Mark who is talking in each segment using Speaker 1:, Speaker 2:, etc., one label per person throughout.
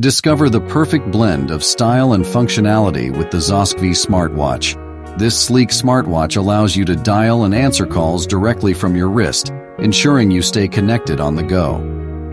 Speaker 1: Discover the perfect blend of style and functionality with the ZOSKVEE smartwatch. This sleek smartwatch allows you to dial and answer calls directly from your wrist, ensuring you stay connected on the go.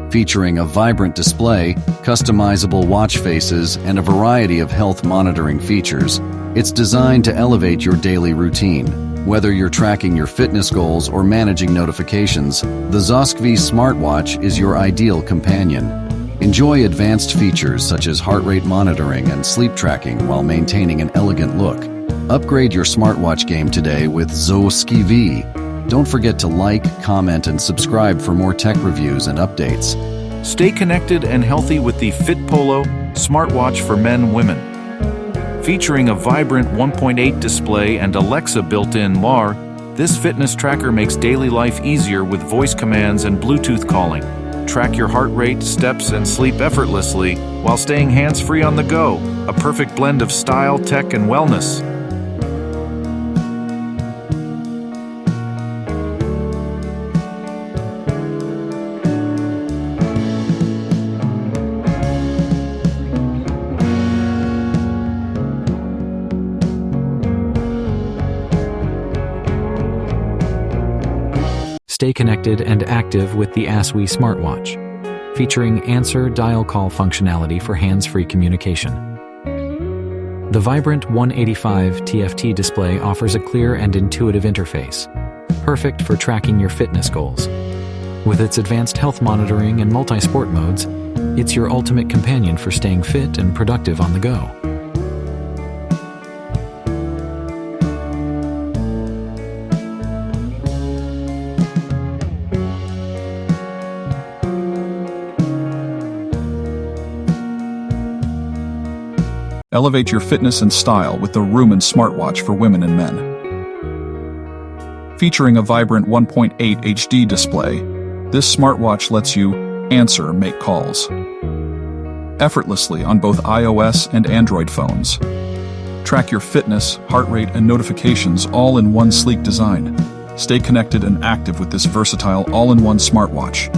Speaker 1: Featuring a vibrant display, customizable watch faces, and a variety of health monitoring features, it's designed to elevate your daily routine. Whether you're tracking your fitness goals or managing notifications, the ZOSKVEE smartwatch is your ideal companion. Enjoy advanced features such as heart rate monitoring and sleep tracking while maintaining an elegant look. Upgrade your smartwatch game today with ZOSKVEE. Don't forget to like, comment, and subscribe for more tech reviews and updates.
Speaker 2: Stay connected and healthy with the Fit Polo smartwatch for men/women. Featuring a vibrant 1.8 display and Alexa built-in LAR, this fitness tracker makes daily life easier with voice commands and Bluetooth calling. Track your heart rate, steps, and sleep effortlessly while staying hands-free on the go. A perfect blend of style, tech, and wellness.
Speaker 3: Stay connected and active with the ZOSKVEE smartwatch, featuring answer dial call functionality for hands-free communication. The vibrant 185 TFT display offers a clear and intuitive interface, perfect for tracking your fitness goals. With its advanced health monitoring and multi-sport modes, it's your ultimate companion for staying fit and productive on the go.
Speaker 4: Elevate your fitness and style with the Room and smartwatch for women and men. Featuring a vibrant 1.8 HD display, this smartwatch lets you answer, make calls effortlessly on both iOS and Android phones. Track your fitness, heart rate, and notifications all in one sleek design. Stay connected and active with this versatile all-in-one smartwatch.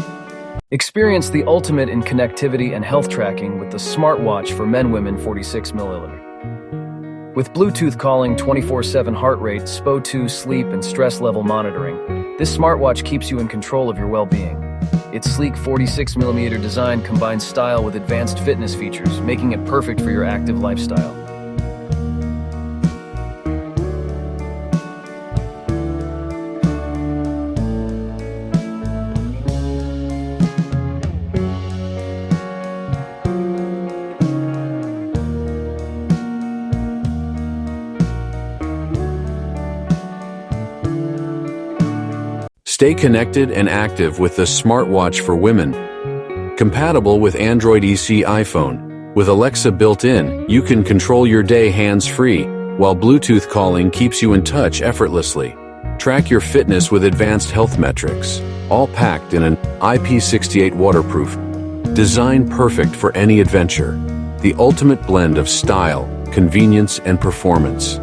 Speaker 5: Experience the ultimate in connectivity and health tracking with the smartwatch for men/women 46mm. With Bluetooth calling, 24/7 heart rate, SPO2 sleep, and stress level monitoring, this smartwatch keeps you in control of your well-being. Its sleek 46mm design combines style with advanced fitness features, making it perfect for your active lifestyle.
Speaker 6: Stay connected and active with the smartwatch for women. Compatible with Android EC iPhone. With Alexa built in, you can control your day hands-free, while Bluetooth calling keeps you in touch effortlessly. Track your fitness with advanced health metrics, all packed in an IP68 waterproof. Designed perfect for any adventure. The ultimate blend of style, convenience, and performance.